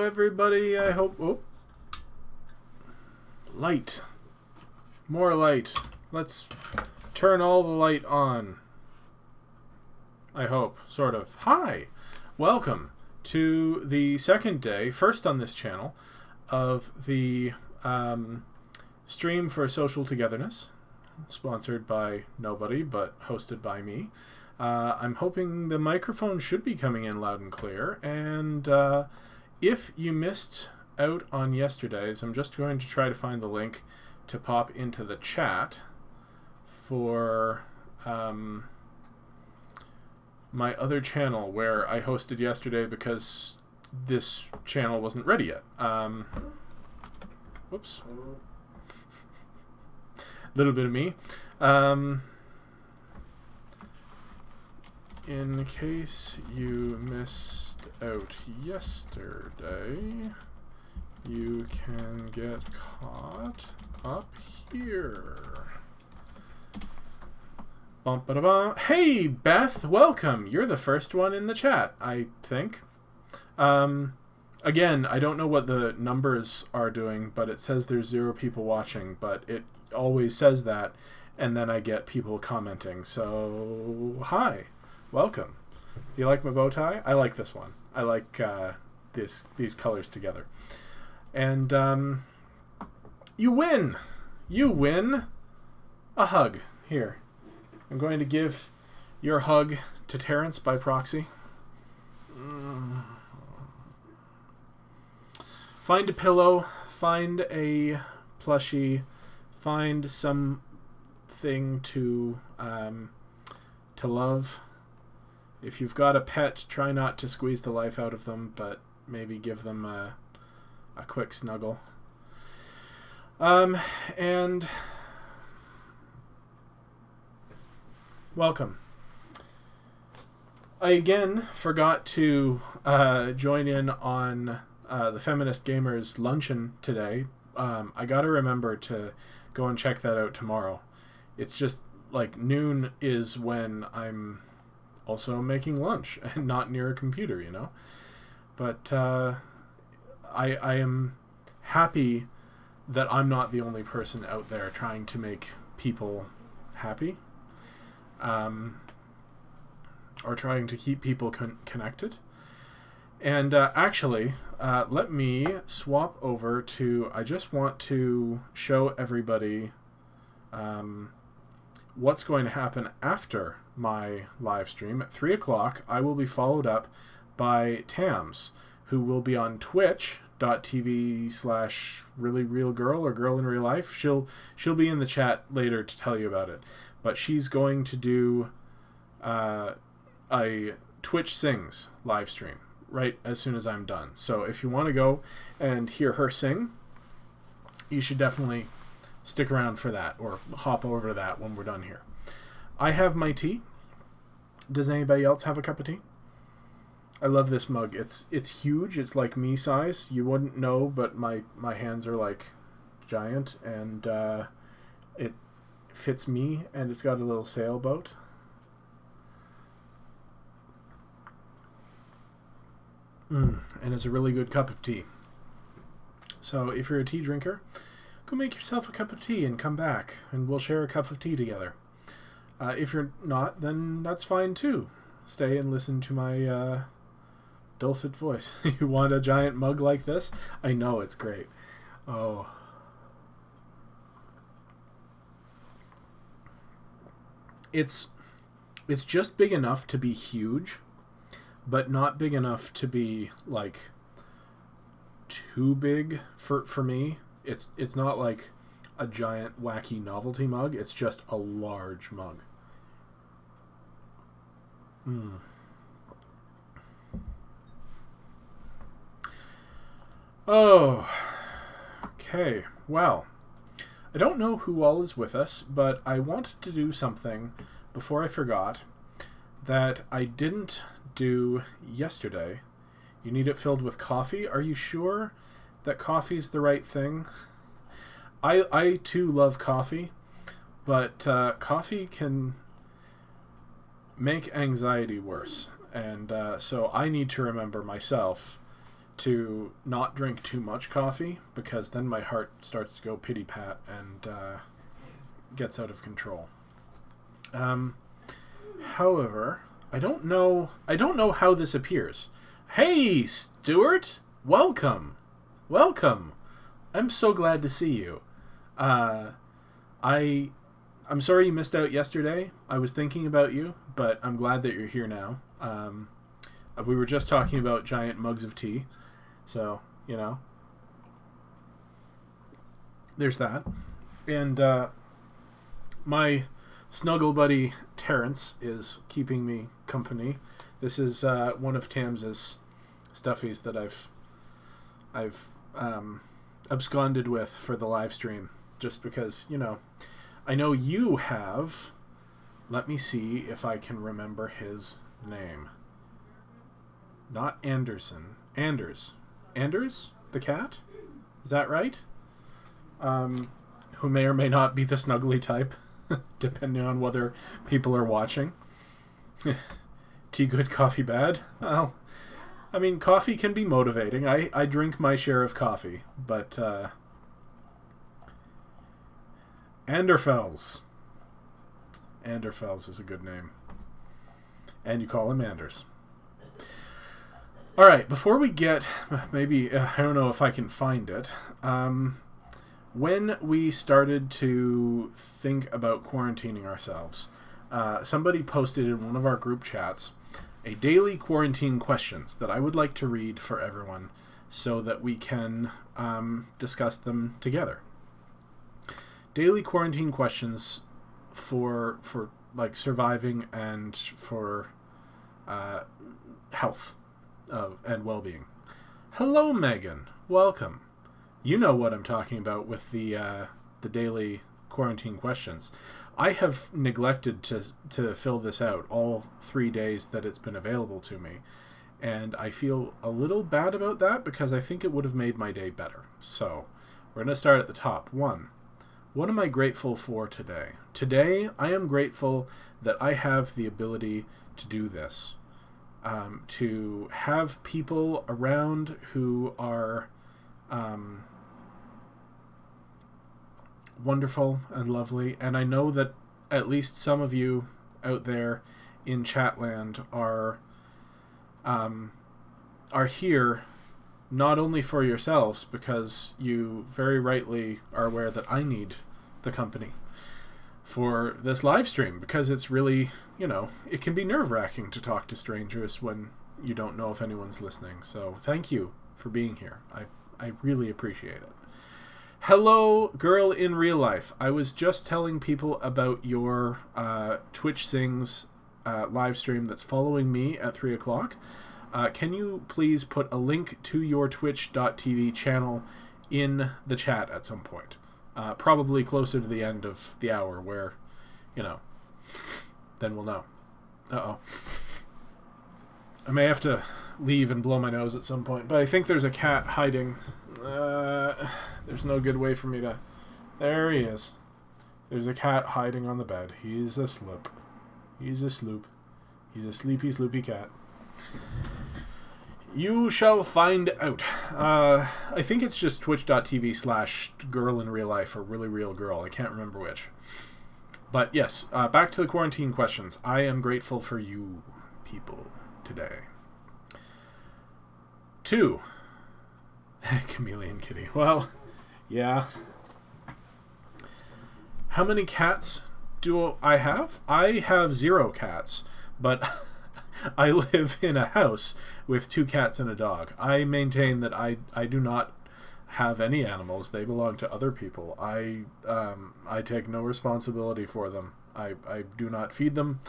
everybody. I hope... Oh. Light. More light. Let's turn all the light on. I hope. Sort of. Hi. Welcome to the second day, first on this channel, of the stream for Social Togetherness. Sponsored by nobody, but hosted by me. I'm hoping the microphone should be coming in loud and clear. And if you missed out on yesterday's, I'm just going to try to find the link to pop into the chat for my other channel where I hosted yesterday because this channel wasn't ready yet. Whoops. Little bit of me. In case you missed out yesterday, you can get caught up here. Bum, ba, da, bum. Hey, Beth, welcome. You're the first one in the chat, I think. Again, I don't know what the numbers are doing, but it says there's 0 people watching, but it always says that, and then I get people commenting. So, hi. Welcome. You like my bow tie? I like this one. I like these colors together. And you win. You win a hug. Here. I'm going to give your hug to Terrence by proxy. Find a pillow. Find a plushie. Find something to love. If you've got a pet, try not to squeeze the life out of them, but maybe give them a quick snuggle. And welcome. I again forgot to join in on the Feminist Gamers luncheon today. I gotta remember to go and check that out tomorrow. It's just like noon is when I'm also making lunch and not near a computer, you know. But I am happy that I'm not the only person out there trying to make people happy, or trying to keep people connected. And actually, let me swap over to, I just want to show everybody what's going to happen after my live stream. At 3 o'clock, I will be followed up by Tams, who will be on twitch.tv/reallyrealgirl or girl in real life. She'll be in the chat later to tell you about it. But she's going to do a Twitch Sings live stream right as soon as I'm done. So if you want to go and hear her sing, you should definitely stick around for that, or hop over to that when we're done here. I have my tea. Does anybody else have a cup of tea? I love this mug. It's huge. It's like me size. You wouldn't know, but my hands are like giant, and it fits me, and it's got a little sailboat. And it's a really good cup of tea. So if you're a tea drinker, go make yourself a cup of tea and come back, and we'll share a cup of tea together. If you're not, then that's fine too. Stay and listen to my dulcet voice. You want a giant mug like this? I know, it's great. Oh. It's just big enough to be huge, but not big enough to be like too big for me. It's not like a giant wacky novelty mug. It's just a large mug. Oh, okay. Well, I don't know who all is with us, but I wanted to do something before I forgot that I didn't do yesterday. You need it filled with coffee. Are you sure that coffee's the right thing? I too love coffee, but coffee can make anxiety worse, and so I need to remember myself to not drink too much coffee, because then my heart starts to go pity-pat and gets out of control. However, I don't know how this appears. Hey, Stuart! Welcome! I'm so glad to see you. I'm sorry you missed out yesterday. I was thinking about you, but I'm glad that you're here now. We were just talking about giant mugs of tea, so, there's that. And my snuggle buddy Terrence is keeping me company. This is one of Tams's stuffies that I've absconded with for the live stream, just because, I know you have. Let me see if I can remember his name. Not Anderson. Anders the cat? Is that right? Who may or may not be the snuggly type, depending on whether people are watching. Tea good, coffee bad? Well, I mean, coffee can be motivating. I drink my share of coffee, but Anderfels. Anderfels is a good name. And you call him Anders. Alright, before we get, maybe, I don't know if I can find it, when we started to think about quarantining ourselves, somebody posted in one of our group chats a daily quarantine questions that I would like to read for everyone so that we can discuss them together. Daily quarantine questions for like surviving and for health and well-being. Hello, Megan. Welcome. You know what I'm talking about with the daily quarantine questions. I have neglected to fill this out all 3 days that it's been available to me, and I feel a little bad about that because I think it would have made my day better. So we're going to start at the top. 1. What am I grateful for today? Today, I am grateful that I have the ability to do this. To have people around who are wonderful and lovely. And I know that at least some of you out there in Chatland are here not only for yourselves, because you very rightly are aware that I need the company for this live stream, because it's really, it can be nerve-wracking to talk to strangers when you don't know if anyone's listening. So thank you for being here. I really appreciate it. Hello, girl in real life. I was just telling people about your Twitch Sings live stream that's following me at 3 o'clock. Can you please put a link to your twitch.tv channel in the chat at some point? Probably closer to the end of the hour where, then we'll know. Uh-oh. I may have to leave and blow my nose at some point, but I think there's a cat hiding. There's no good way for me to... There he is. There's a cat hiding on the bed. He's asleep. He's a sloop. He's a sleepy, sloopy cat. You shall find out. I think it's just twitch.tv/girlinreallife or really real girl. I can't remember which. But yes, back to the quarantine questions. I am grateful for you people today. 2. Chameleon kitty. Well, yeah. How many cats do I have? I have 0 cats, but I live in a house with 2 cats and a dog. I maintain that I do not have any animals. They belong to other people. I take no responsibility for them. I do not feed them.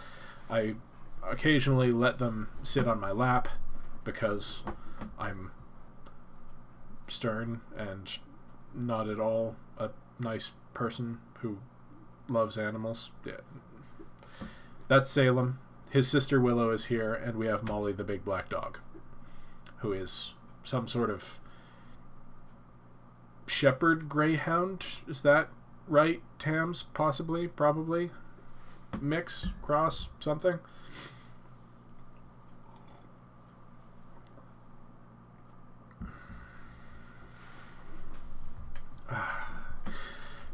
I occasionally let them sit on my lap because I'm stern and not at all a nice person who loves animals. Yeah. That's Salem. His sister Willow is here, and we have Molly the big black dog, who is some sort of shepherd greyhound. Is that right, Tams? Possibly? Probably? Mix? Cross? Something?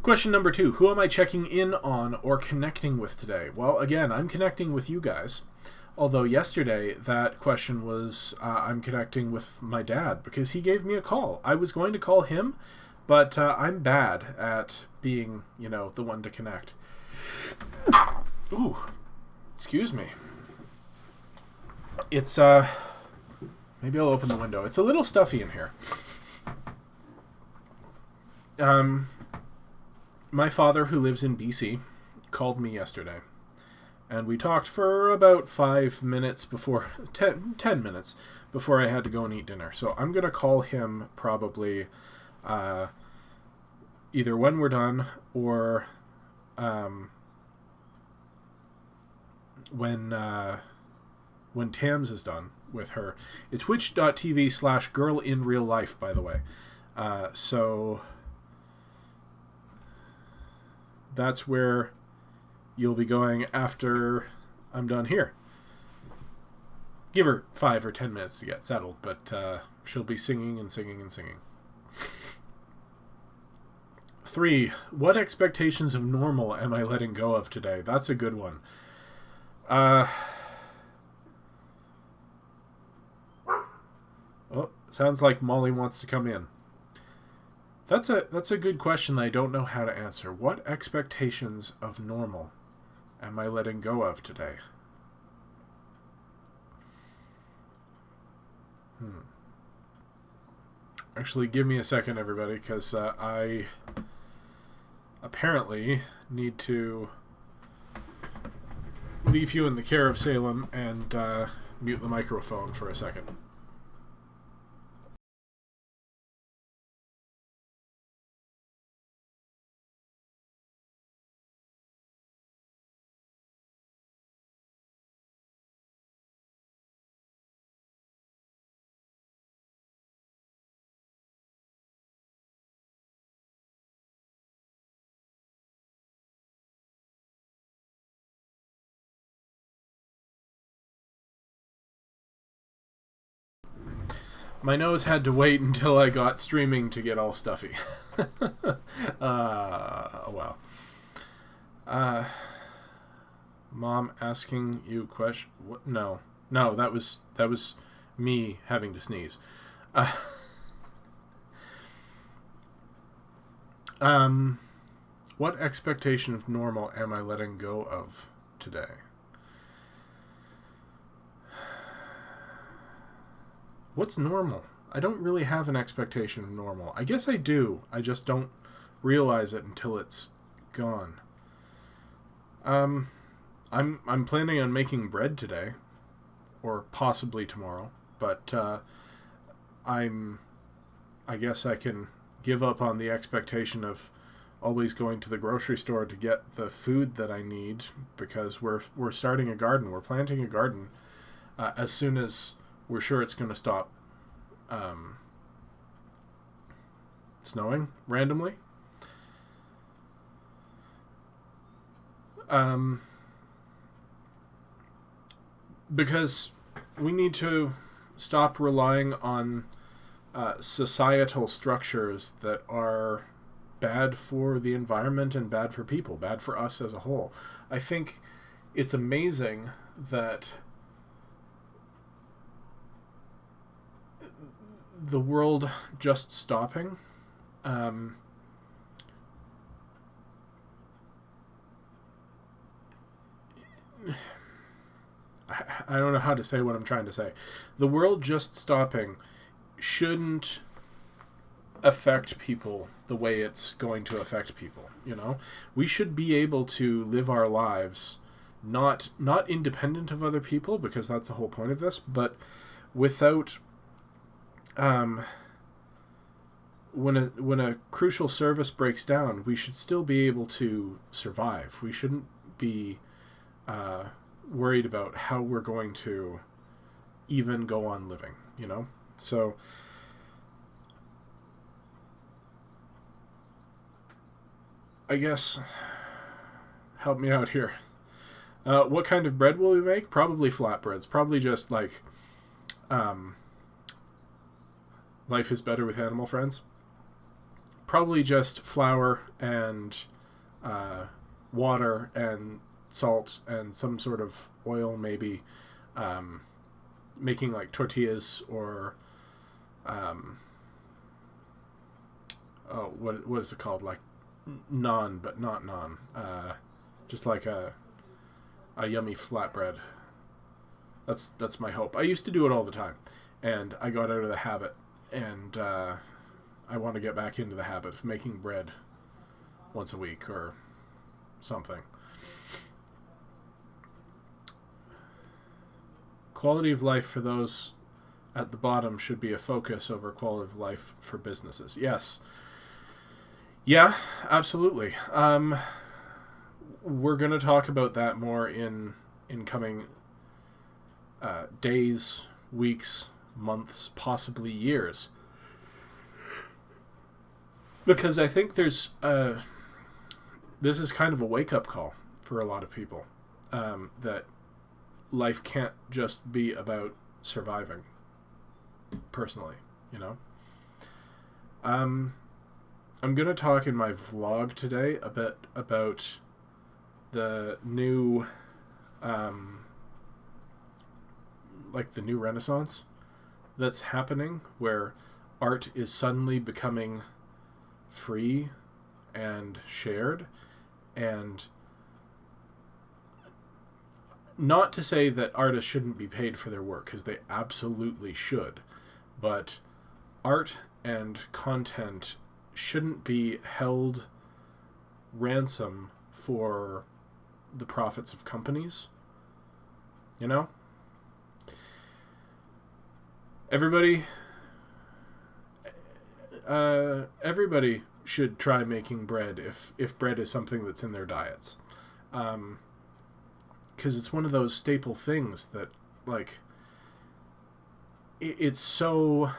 Question number 2. Who am I checking in on or connecting with today? Well, again, I'm connecting with you guys. Although yesterday, that question was, I'm connecting with my dad because he gave me a call. I was going to call him, but I'm bad at being, the one to connect. Ooh, excuse me. It's, maybe I'll open the window. It's a little stuffy in here. My father, who lives in BC, called me yesterday. And we talked for about 5 minutes before, 10 minutes before I had to go and eat dinner. So I'm going to call him probably either when we're done or when Tams is done with her. It's twitch.tv/girlinreallife, by the way. So that's where you'll be going after I'm done here. Give her 5 or 10 minutes to get settled, but she'll be singing and singing and singing. 3. What expectations of normal am I letting go of today? That's a good one. Oh, sounds like Molly wants to come in. That's a good question that I don't know how to answer. What expectations of normal am I letting go of today? Actually, give me a second, everybody, because I apparently need to leave you in the care of Salem and mute the microphone for a second. My nose had to wait until I got streaming to get all stuffy. Oh well. Mom asking you question? What? No, that was me having to sneeze. What expectation of normal am I letting go of today? What's normal? I don't really have an expectation of normal. I guess I do. I just don't realize it until it's gone. I'm planning on making bread today, or possibly tomorrow. But I guess I can give up on the expectation of always going to the grocery store to get the food that I need, because we're starting a garden. We're planting a garden as soon as we're sure it's going to stop snowing randomly. Because we need to stop relying on societal structures that are bad for the environment and bad for people, bad for us as a whole. I think it's amazing that the world just stopping I don't know how to say what I'm trying to say. The world just stopping shouldn't affect people the way it's going to affect people, We should be able to live our lives not independent of other people, because that's the whole point of this, but without when a crucial service breaks down, we should still be able to survive. We shouldn't be worried about how we're going to even go on living, So I guess help me out here. What kind of bread will we make? Probably flatbreads. Probably just like Life is Better with Animal Friends. probably just flour and water and salt and some sort of oil, maybe. Making like tortillas or what is it called? Like naan, but not naan. Just like a yummy flatbread. That's my hope. I used to do it all the time, and I got out of the habit, and I want to get back into the habit of making bread once a week or something. Quality of life for those at the bottom should be a focus over quality of life for businesses. Yes. Yeah, absolutely. We're going to talk about that more in coming days, weeks, months, possibly years. Because I think this is kind of a wake-up call for a lot of people, that life can't just be about surviving, personally, you know? I'm going to talk in my vlog today a bit about the new, the new renaissance that's happening, where art is suddenly becoming free and shared, and not to say that artists shouldn't be paid for their work, because they absolutely should, but art and content shouldn't be held ransom for the profits of companies, you know? Everybody should try making bread if bread is something that's in their diets. Because it's one of those staple things that, like, it's so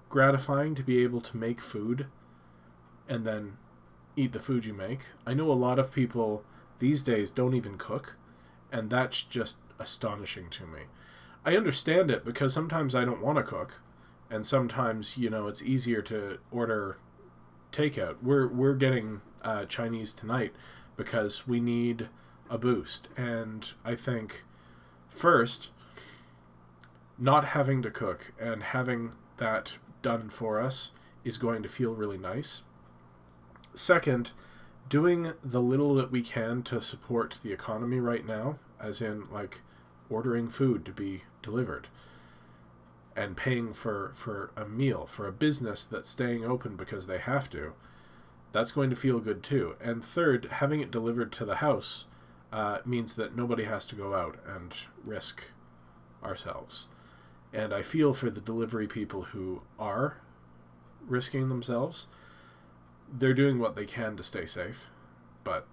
gratifying to be able to make food and then eat the food you make. I know a lot of people these days don't even cook, and that's just astonishing to me. I understand it, because sometimes I don't want to cook, and sometimes, it's easier to order takeout. We're getting Chinese tonight because we need a boost, and I think first, not having to cook and having that done for us is going to feel really nice. Second, doing the little that we can to support the economy right now, as in like ordering food to be delivered and paying for a meal for a business that's staying open because they have to, that's going to feel good too. And third, having it delivered to the house means that nobody has to go out and risk ourselves. And I feel for the delivery people who are risking themselves. They're doing what they can to stay safe, but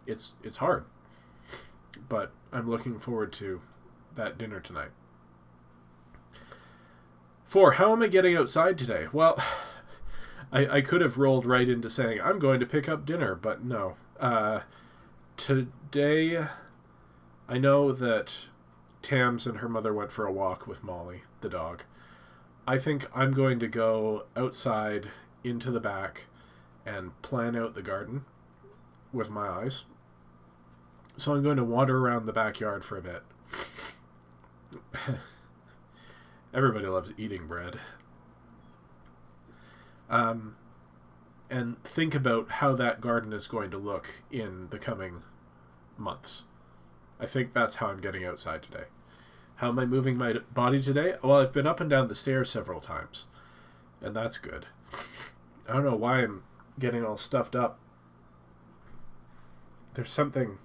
it's hard. But I'm looking forward to that dinner tonight. 4, how am I getting outside today? Well, I could have rolled right into saying I'm going to pick up dinner, but no. Today, I know that Tams and her mother went for a walk with Molly, the dog. I think I'm going to go outside into the back and plan out the garden with my eyes. So I'm going to wander around the backyard for a bit. Everybody loves eating bread. And think about how that garden is going to look in the coming months. I think that's how I'm getting outside today. How am I moving my body today? Well, I've been up and down the stairs several times, and that's good. I don't know why I'm getting all stuffed up. There's something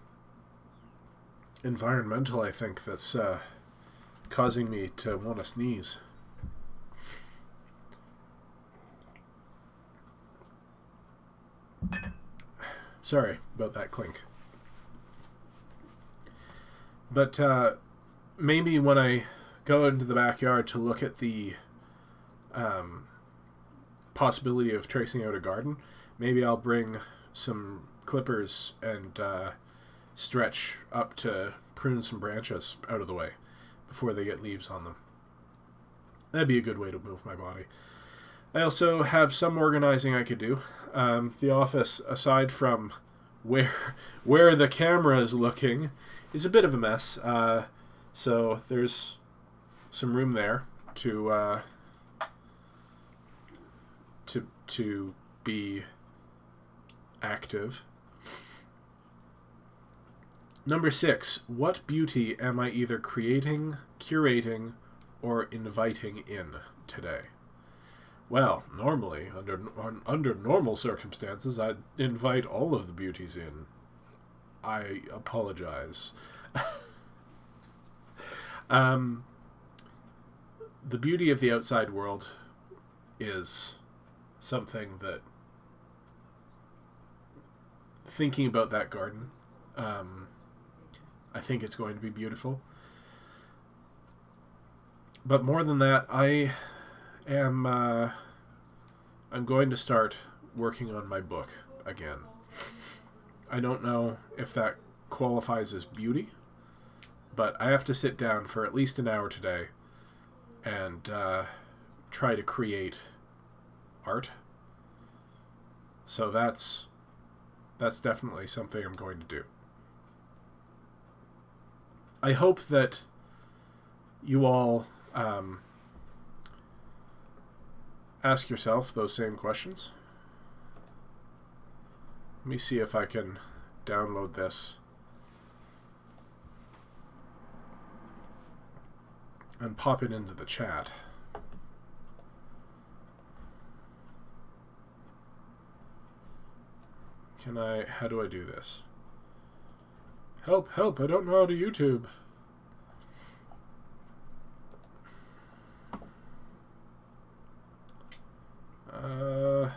environmental, I think, that's causing me to want to sneeze. Sorry about that clink. But maybe when I go into the backyard to look at the possibility of tracing out a garden, maybe I'll bring some clippers and stretch up to prune some branches out of the way before they get leaves on them. That'd be a good way to move my body. I also have some organizing I could do. The office, aside from where the camera is looking, is a bit of a mess. So there's some room there to to be active. Number 6. What beauty am I either creating, curating, or inviting in today? Well, normally, under normal circumstances, I'd invite all of the beauties in. I apologize. The beauty of the outside world is something that, thinking about that garden, I think it's going to be beautiful. But more than that, I'm going to start working on my book again. I don't know if that qualifies as beauty, but I have to sit down for at least an hour today and try to create art. So that's definitely something I'm going to do. I hope that you all ask yourself those same questions. Let me see if I can download this and pop it into the chat. How do I do this? Help, help, I don't know how to YouTube. I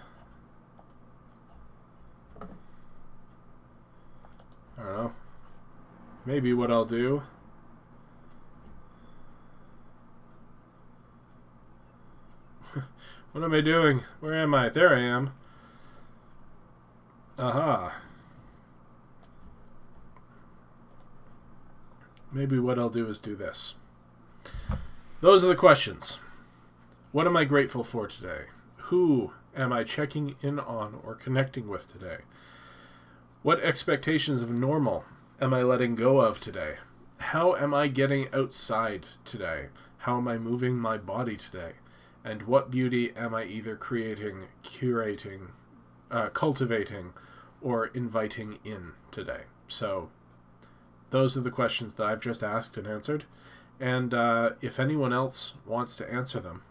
don't know. Maybe what I'll do. What am I doing? Where am I? There I am. Aha. Maybe what I'll do is do this. Those are the questions. What am I grateful for today? Who am I checking in on or connecting with today? What expectations of normal am I letting go of today? How am I getting outside today? How am I moving my body today? And what beauty am I either creating, curating, cultivating, or inviting in today? So those are the questions that I've just asked and answered. And if anyone else wants to answer them,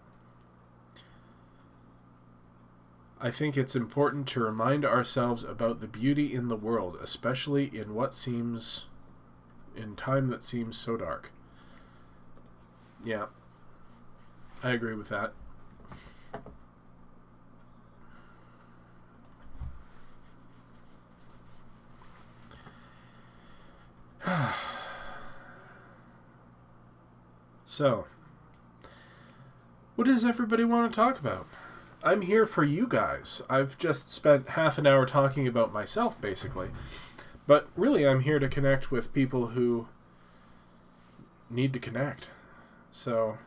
I think it's important to remind ourselves about the beauty in the world, especially in time that seems so dark. Yeah, I agree with that. So, what does everybody want to talk about? I'm here for you guys. I've just spent half an hour talking about myself, basically. But really, I'm here to connect with people who need to connect. So,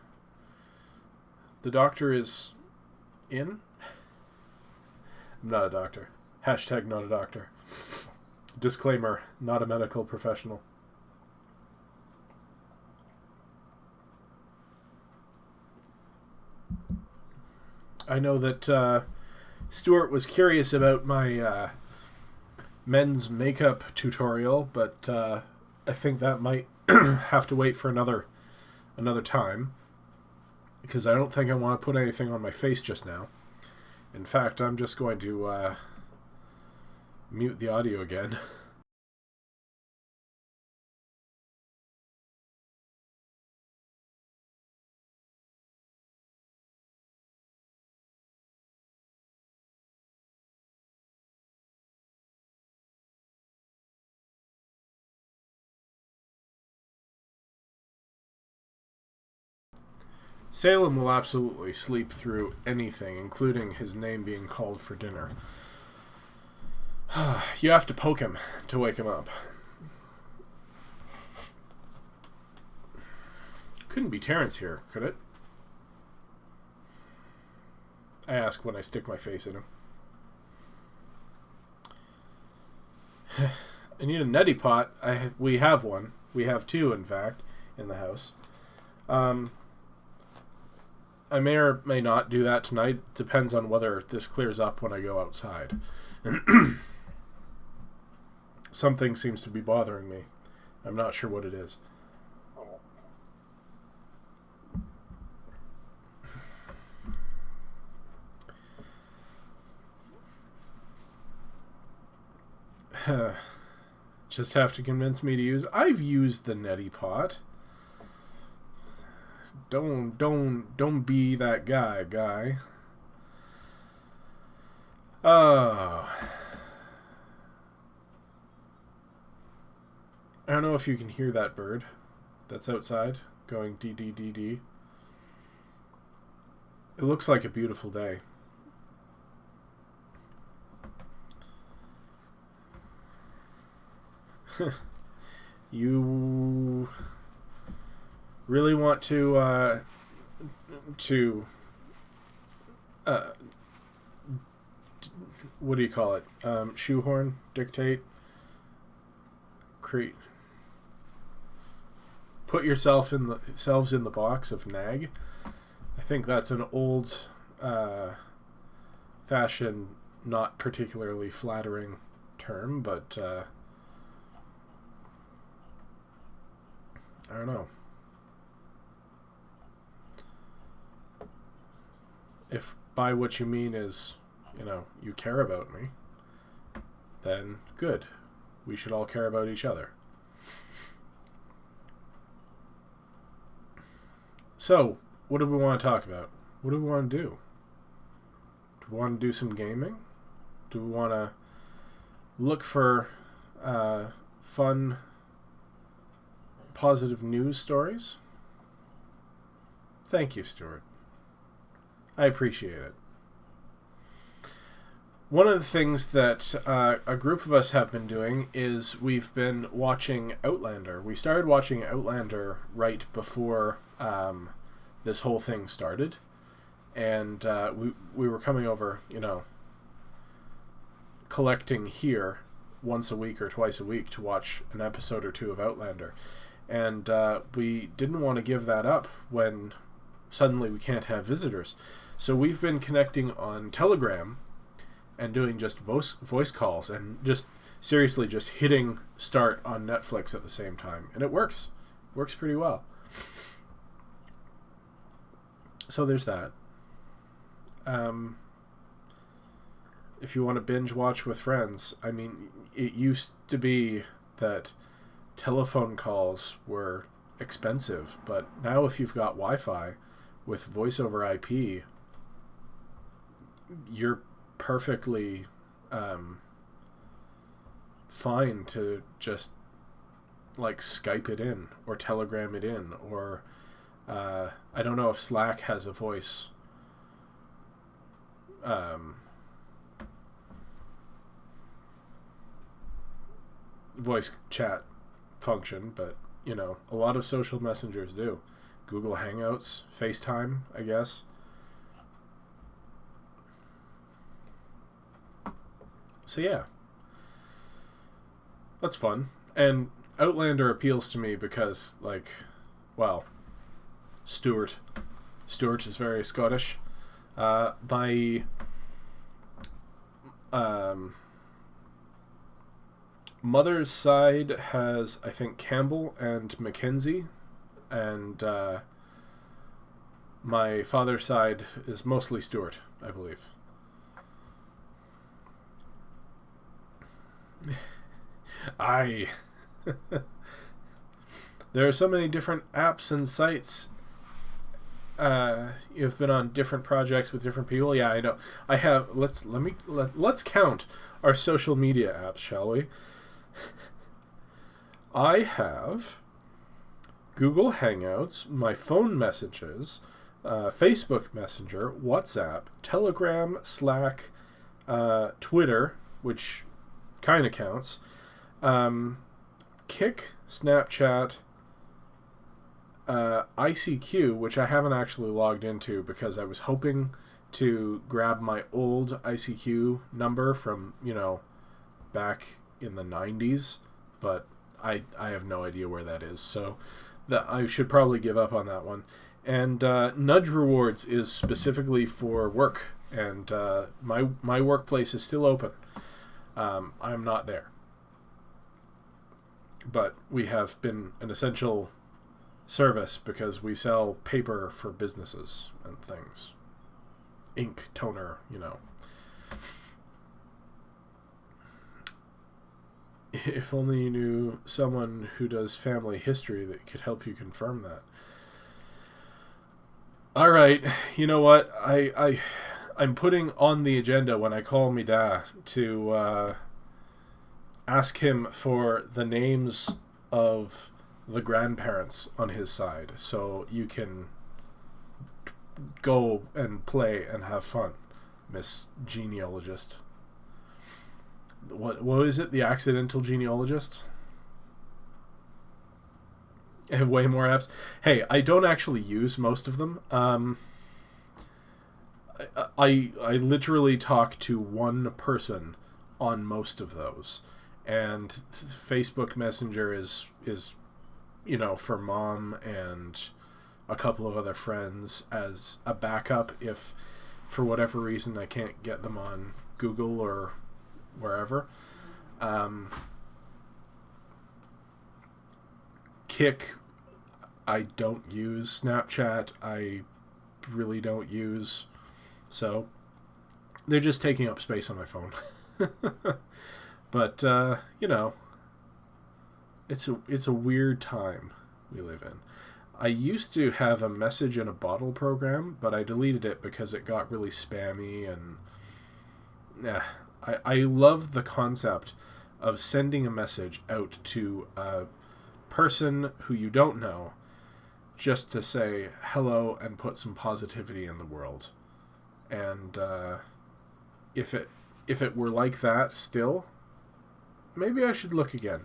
the doctor is in? I'm not a doctor. Hashtag not a doctor. Disclaimer, not a medical professional. I know that Stuart was curious about my men's makeup tutorial, but I think that might have to wait for another time, because I don't think I want to put anything on my face just now. In fact, I'm just going to mute the audio again. Salem will absolutely sleep through anything, including his name being called for dinner. You have to poke him to wake him up. Couldn't be Terrence here, could it? I ask when I stick my face in them. I need a neti pot. We have one. We have two, in fact, in the house. I may or may not do that tonight. Depends on whether this clears up when I go outside. Something seems to be bothering me. I'm not sure what it is. Just have to convince me to use. I've used the neti pot. Don't be that guy. I don't know if you can hear that bird that's outside going dee dee dee dee. It looks like a beautiful day. You really want to what do you call it? Shoehorn, dictate, create, put yourselves in the box of nag. I think that's an old fashioned, not particularly flattering term, but I don't know. If by what you mean is, you care about me, then good. We should all care about each other. So, what do we want to talk about? What do we want to do? Do we want to do some gaming? Do we want to look for fun, positive news stories? Thank you, Stuart. I appreciate it. One of the things that a group of us have been doing is we've been watching Outlander. We started watching Outlander right before this whole thing started. And we were coming over, collecting here once a week or twice a week to watch an episode or two of Outlander. And we didn't want to give that up when suddenly we can't have visitors. So we've been connecting on Telegram and doing just voice calls and just seriously just hitting start on Netflix at the same time. And it works. Works pretty well. So there's that. If you want to binge watch with friends, I mean, it used to be that telephone calls were expensive, but now if you've got Wi-Fi with voice over IP, you're perfectly fine to just like Skype it in or Telegram it in, or I don't know if Slack has a voice voice chat function, but a lot of social messengers do. Google Hangouts, FaceTime, I guess. So yeah, that's fun. And Outlander appeals to me because, Stuart is very Scottish. My mother's side has, I think, Campbell and Mackenzie, and my father's side is mostly Stuart, I believe. There are so many different apps and sites. You've been on different projects with different people. Yeah, I know. I have. Let's count our social media apps, shall we? I have Google Hangouts, my phone messages, Facebook Messenger, WhatsApp, Telegram, Slack, Twitter, which kind of counts, Kik, Snapchat, ICQ, which I haven't actually logged into because I was hoping to grab my old ICQ number from, back in the 90s, but I have no idea where that is, so that I should probably give up on that one. And Nudge Rewards is specifically for work, and my workplace is still open. I'm not there, but we have been an essential service because we sell paper for businesses and things. Ink, toner, If only you knew someone who does family history that could help you confirm that. All right, you know what? I'm putting on the agenda when I call me dad to ask him for the names of the grandparents on his side, so you can go and play and have fun, Miss Genealogist. What is it? The Accidental Genealogist? I have way more apps. Hey, I don't actually use most of them. I literally talk to one person on most of those, and Facebook Messenger is for mom and a couple of other friends as a backup if for whatever reason I can't get them on Google or wherever. Kik, I don't use. Snapchat, I really don't use. So they're just taking up space on my phone. But it's a weird time we live in. I used to have a message in a bottle program, but I deleted it because it got really spammy, and I love the concept of sending a message out to a person who you don't know just to say hello and put some positivity in the world. And if it were like that still, maybe I should look again.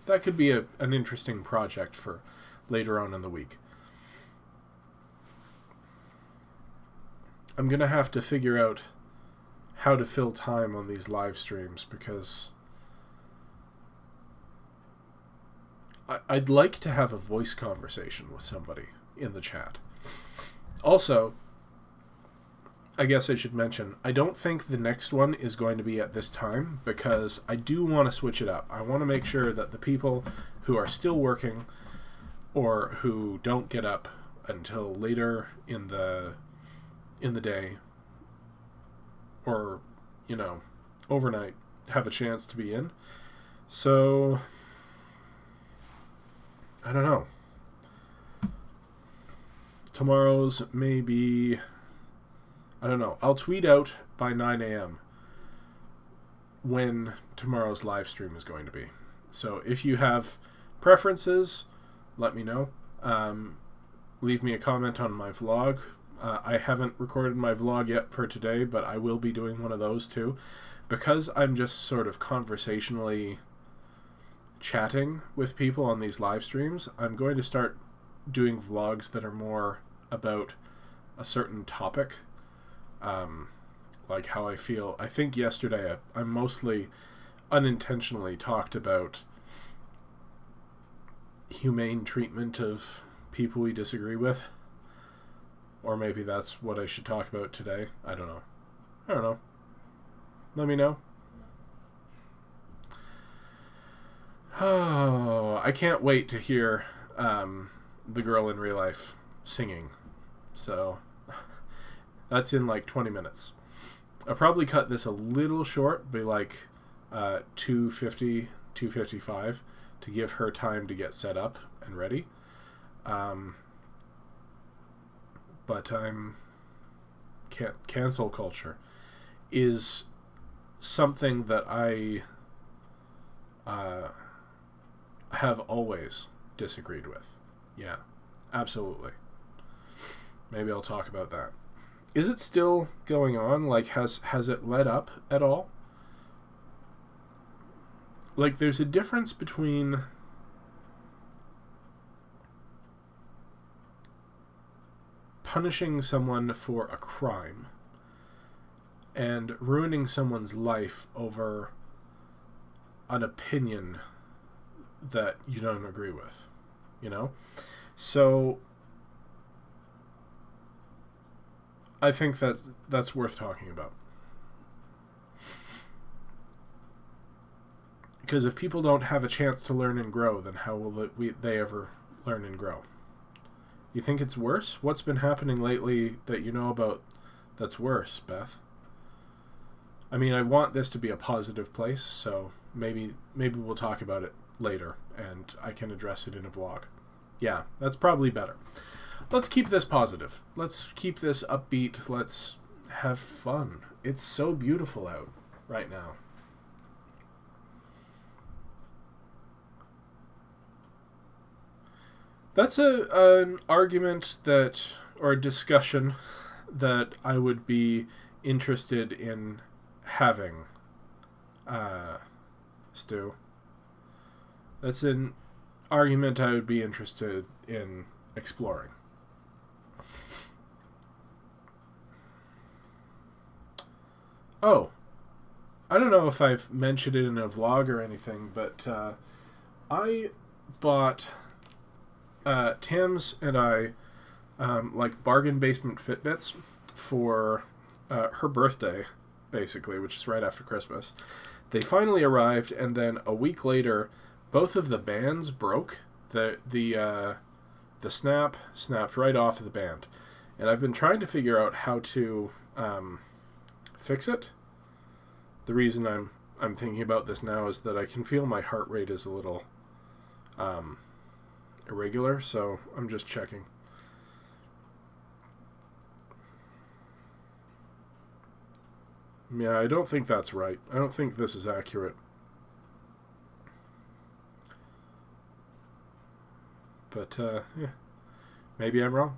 That could be an interesting project for later on in the week. I'm going to have to figure out how to fill time on these live streams, because I'd like to have a voice conversation with somebody in the chat. Also, I guess I should mention, I don't think the next one is going to be at this time, because I do want to switch it up. I want to make sure that the people who are still working or who don't get up until later in the day or, overnight have a chance to be in. So, I don't know. Tomorrow's maybe, I don't know. I'll tweet out by 9 a.m. when tomorrow's live stream is going to be. So if you have preferences, let me know. Leave me a comment on my vlog. I haven't recorded my vlog yet for today, but I will be doing one of those too. Because I'm just sort of conversationally chatting with people on these live streams, I'm going to start doing vlogs that are more about a certain topic. Like how I feel. I think yesterday I mostly unintentionally talked about humane treatment of people we disagree with. Or maybe that's what I should talk about today. I don't know. Let me know. Oh, I can't wait to hear the girl in real life singing. So that's in like 20 minutes. I'll probably cut this a little short, be like 2:50, 2:55, to give her time to get set up and ready. But cancel culture is something that I have always disagreed with. Yeah, absolutely. Maybe I'll talk about that. Is it still going on? Like, has it let up at all? Like, there's a difference between punishing someone for a crime and ruining someone's life over an opinion that you don't agree with, you know? So I think that's worth talking about. Because if people don't have a chance to learn and grow, then how will they ever learn and grow? You think it's worse? What's been happening lately that you know about that's worse, Beth? I mean, I want this to be a positive place, so maybe we'll talk about it later, and I can address it in a vlog. Yeah, that's probably better. Let's keep this positive. Let's keep this upbeat. Let's have fun. It's so beautiful out right now. That's an argument or a discussion that I would be interested in having, Stu. That's an argument I would be interested in exploring. Oh, I don't know if I've mentioned it in a vlog or anything, but I bought... Tams and I like bargain basement Fitbits for her birthday, basically, which is right after Christmas. They finally arrived, and then a week later, both of the bands broke. The snap snapped right off of the band, and I've been trying to figure out how to fix it. The reason I'm thinking about this now is that I can feel my heart rate is a little irregular, so I'm just checking. Yeah, I don't think that's right. I don't think this is accurate. But, yeah. Maybe I'm wrong.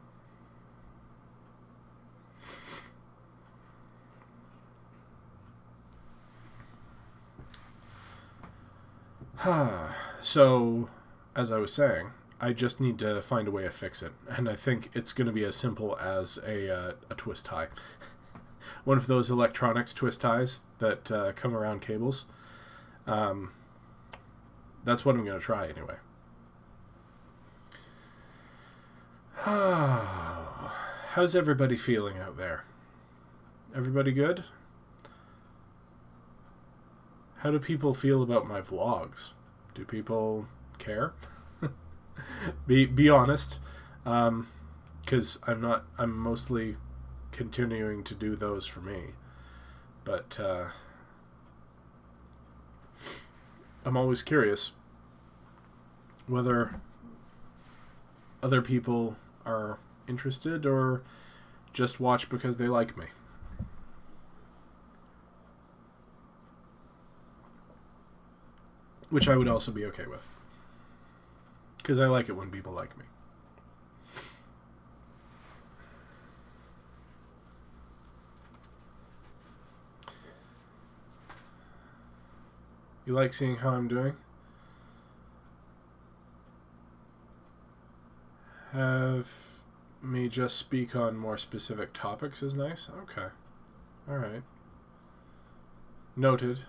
So, as I was saying, I just need to find a way to fix it, and I think it's going to be as simple as a twist tie. One of those electronics twist ties that come around cables. That's what I'm going to try anyway. How's everybody feeling out there? Everybody good? How do people feel about my vlogs? Do people care? Be honest, because I'm mostly continuing to do those for me, but I'm always curious whether other people are interested or just watch because they like me. Which I would also be okay with. Because I like it when people like me. You like seeing how I'm doing? Have me just speak on more specific topics is nice? Okay. Alright. Noted.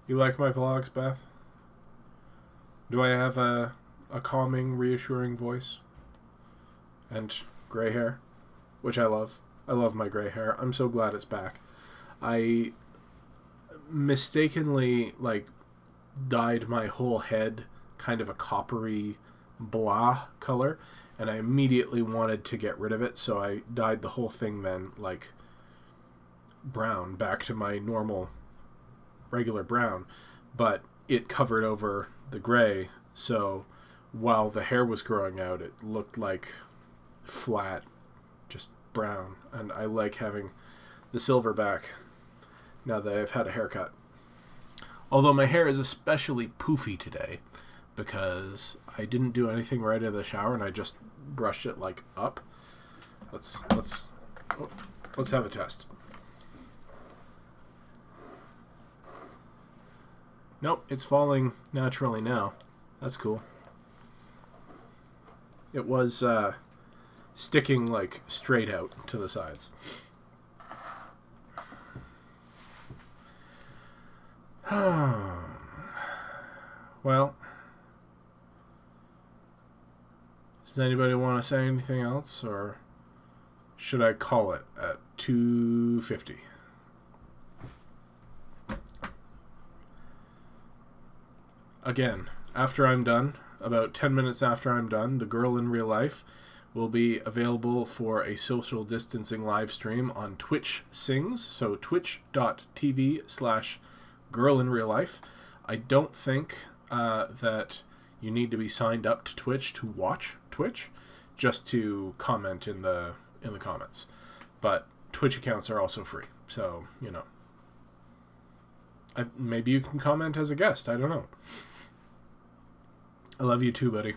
You like my vlogs, Beth? Do I have a calming, reassuring voice? And gray hair? Which I love. I love my gray hair. I'm so glad it's back. I mistakenly, dyed my whole head kind of a coppery blah color, and I immediately wanted to get rid of it, so I dyed the whole thing then, brown, back to my normal, regular brown, but it covered over the gray, so while the hair was growing out, it looked like flat, just brown, and I like having the silver back now that I've had a haircut. Although my hair is especially poofy today because I didn't do anything right out of the shower and I just brushed it up. Let's have a test. Nope, it's falling naturally now. That's cool. It was sticking straight out to the sides. Well, does anybody want to say anything else, or should I call it at 2:50? Again, after I'm done, about 10 minutes after I'm done, the girl in real life will be available for a social distancing live stream on Twitch Sings, so twitch.tv/girlinreallife. I don't think that you need to be signed up to Twitch to watch Twitch, just to comment in the comments. But Twitch accounts are also free, so, you know. Maybe you can comment as a guest, I don't know. I love you too, buddy.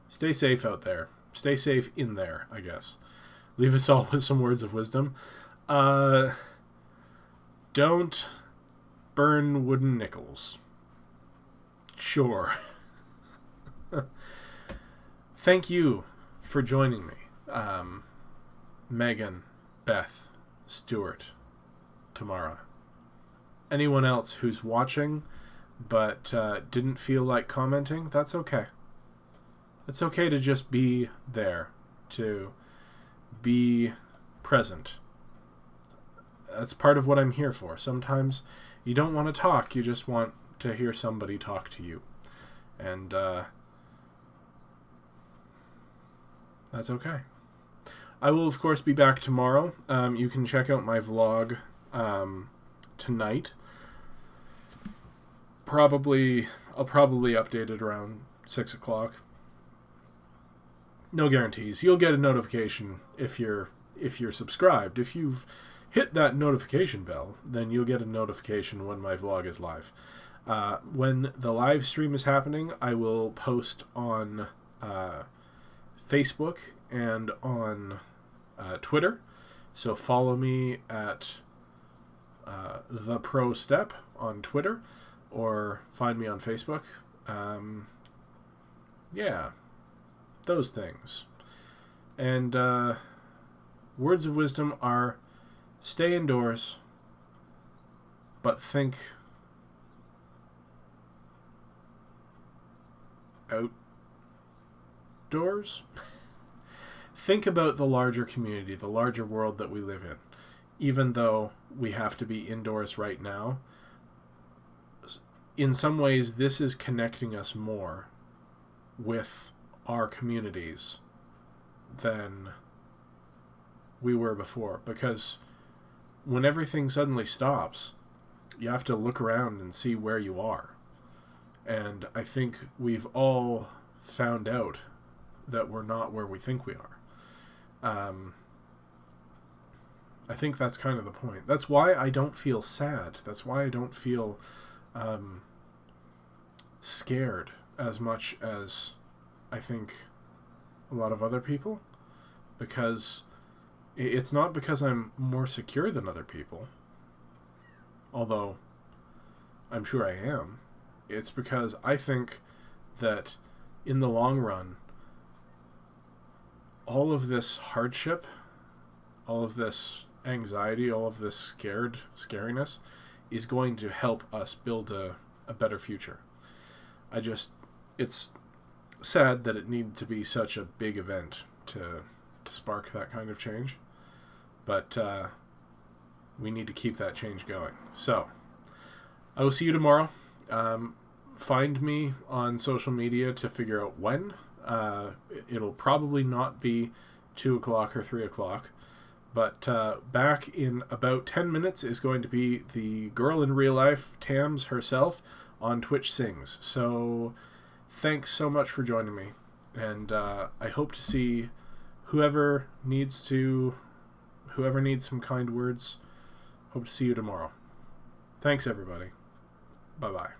Stay safe out there. Stay safe in there, I guess. Leave us all with some words of wisdom. Don't burn wooden nickels. Sure. Thank you for joining me. Megan, Beth, Stuart, Tamara. Anyone else who's watching but didn't feel like commenting, that's okay. It's okay to just be there, to be present. That's part of what I'm here for. Sometimes you don't want to talk, you just want to hear somebody talk to you. And that's okay. I will, of course, be back tomorrow. You can check out my vlog tonight. I'll probably update it around 6 o'clock. No guarantees. You'll get a notification if you're subscribed. If you've hit that notification bell, then you'll get a notification when my vlog is live. When the live stream is happening, I will post on Facebook and on Twitter. So follow me at The Pro Step on Twitter, or find me on Facebook. Yeah, those things. And words of wisdom are: stay indoors, but think outdoors. Think about the larger community, the larger world that we live in. Even though we have to be indoors right now, in some ways this is connecting us more with our communities than we were before. Because when everything suddenly stops, you have to look around and see where you are. And I think we've all found out that we're not where we think we are. I think that's kind of the point. That's why I don't feel sad. That's why I don't feel scared as much as I think a lot of other people. Because it's not because I'm more secure than other people, although I'm sure I am. It's because I think that in the long run, all of this hardship, all of this anxiety, all of this scariness is going to help us build a better future. It's sad that it needed to be such a big event to spark that kind of change, but we need to keep that change going. So I will see you tomorrow. Find me on social media to figure out when. It'll probably not be 2 o'clock or 3 o'clock, but back in about 10 minutes is going to be the girl in real life, Tams herself, on Twitch Sings. So thanks so much for joining me, and I hope to see whoever needs some kind words. Hope to see you tomorrow. Thanks, everybody. Bye-bye.